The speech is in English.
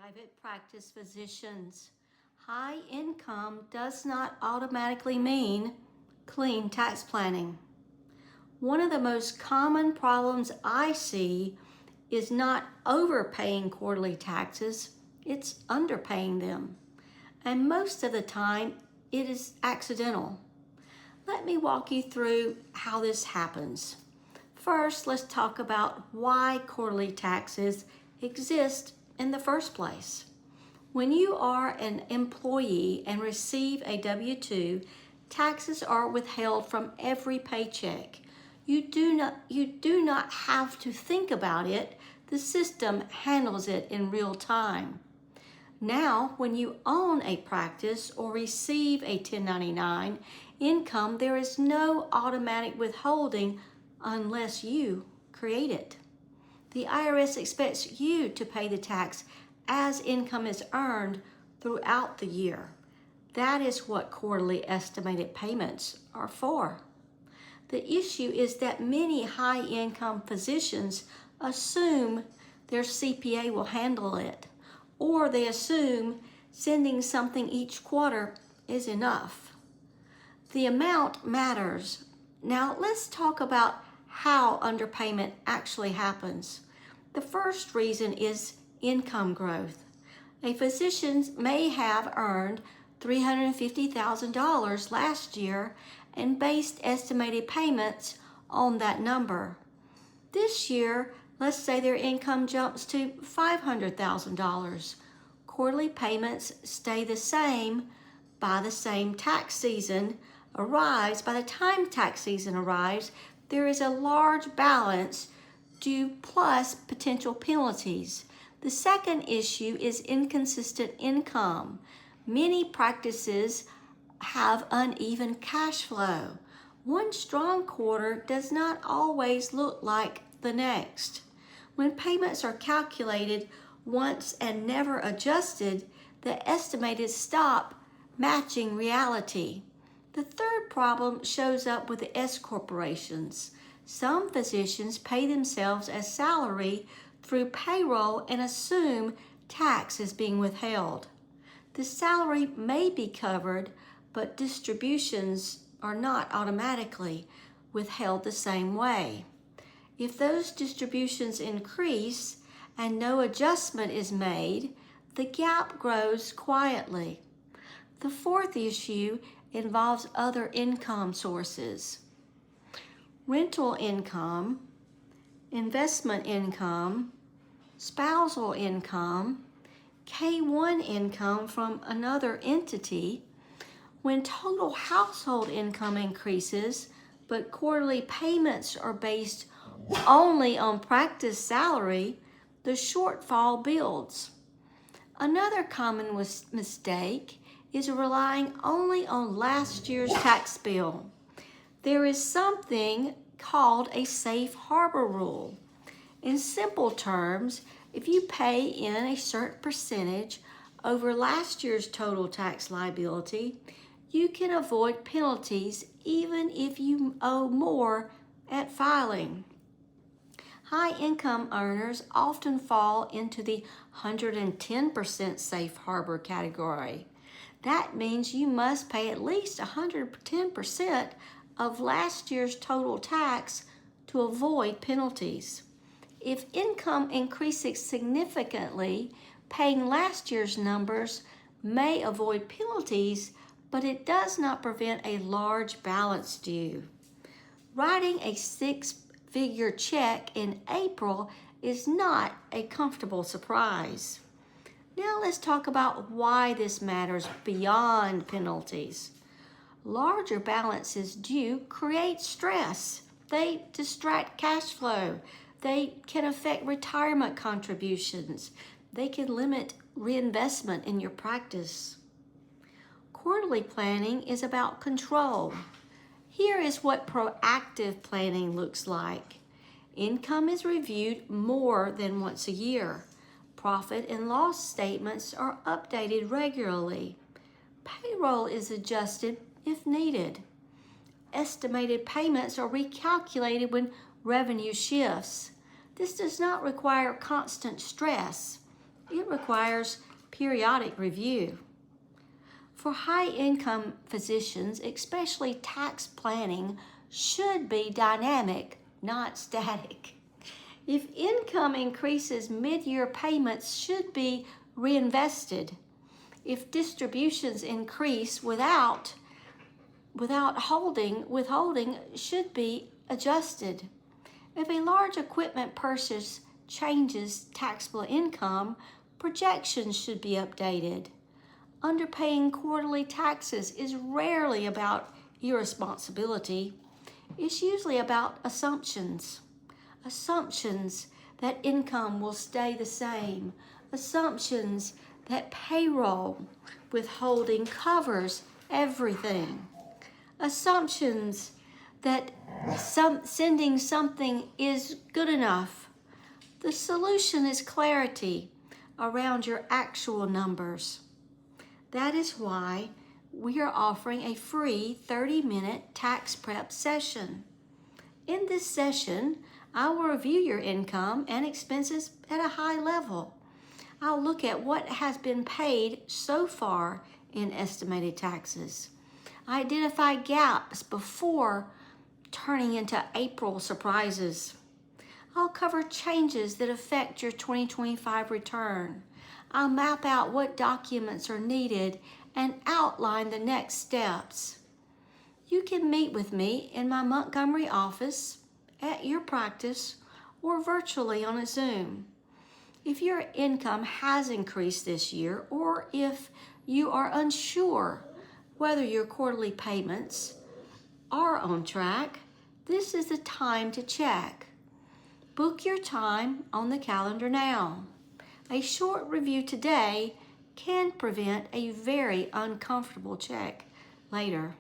private practice physicians. High income does not automatically mean clean tax planning. One of the most common problems I see is not overpaying quarterly taxes, it's underpaying them. And most of the time, it is accidental. Let me walk you through how this happens. First, let's talk about why quarterly taxes exist in the first place. When you are an employee and receive a W-2, taxes are withheld from every paycheck. You do not have to think about it. The system handles it in real time. Now, when you own a practice or receive a 1099 income, there is no automatic withholding unless you create it. The IRS expects you to pay the tax as income is earned throughout the year. That is what quarterly estimated payments are for. The issue is that many high-income physicians assume their CPA will handle it, or they assume sending something each quarter is enough. The amount matters. Now let's talk about how underpayment actually happens. The first reason is income growth. A physician may have earned $350,000 last year and based estimated payments on that number. This year, let's say their income jumps to $500,000. Quarterly payments stay the same by the time tax season arrives. There is a large balance due plus potential penalties. The second issue is inconsistent income. Many practices have uneven cash flow. One strong quarter does not always look like the next. When payments are calculated once and never adjusted, the estimated stop matching reality. The third problem shows up with the S corporations. Some physicians pay themselves as salary through payroll and assume tax is being withheld. The salary may be covered, but distributions are not automatically withheld the same way. If those distributions increase and no adjustment is made, the gap grows quietly. The fourth issue involves other income sources. Rental income, investment income, spousal income, K-1 income from another entity. When total household income increases, but quarterly payments are based only on practice salary, the shortfall builds. Another common mistake is relying only on last year's tax bill. There is something called a safe harbor rule. In simple terms, if you pay in a certain percentage over last year's total tax liability, you can avoid penalties even if you owe more at filing. High-income earners often fall into the 110% safe harbor category. That means you must pay at least 110% of last year's total tax to avoid penalties. If income increases significantly, paying last year's numbers may avoid penalties, but it does not prevent a large balance due. Writing a six-figure check in April is not a comfortable surprise. Now let's talk about why this matters beyond penalties. Larger balances due create stress. They distract cash flow. They can affect retirement contributions. They can limit reinvestment in your practice. Quarterly planning is about control. Here is what proactive planning looks like. Income is reviewed more than once a year. Profit and loss statements are updated regularly. Payroll is adjusted if needed. Estimated payments are recalculated when revenue shifts. This does not require constant stress. It requires periodic review. For high-income physicians, especially tax planning should be dynamic, not static. If income increases, mid-year payments should be reinvested. If distributions increase without withholding should be adjusted. If a large equipment purchase changes taxable income, projections should be updated. Underpaying quarterly taxes is rarely about irresponsibility. It's usually about assumptions. Assumptions that income will stay the same. Assumptions that payroll withholding covers everything. Assumptions that sending something is good enough. The solution is clarity around your actual numbers. That is why we are offering a free 30-minute tax prep session. In this session, I will review your income and expenses at a high level. I'll look at what has been paid so far in estimated taxes. I identify gaps before turning into April surprises. I'll cover changes that affect your 2025 return. I'll map out what documents are needed and outline the next steps. You can meet with me in my Montgomery office, at your practice, or virtually on a Zoom. If your income has increased this year, or if you are unsure whether your quarterly payments are on track, this is the time to check. Book your time on the calendar now. A short review today can prevent a very uncomfortable check later.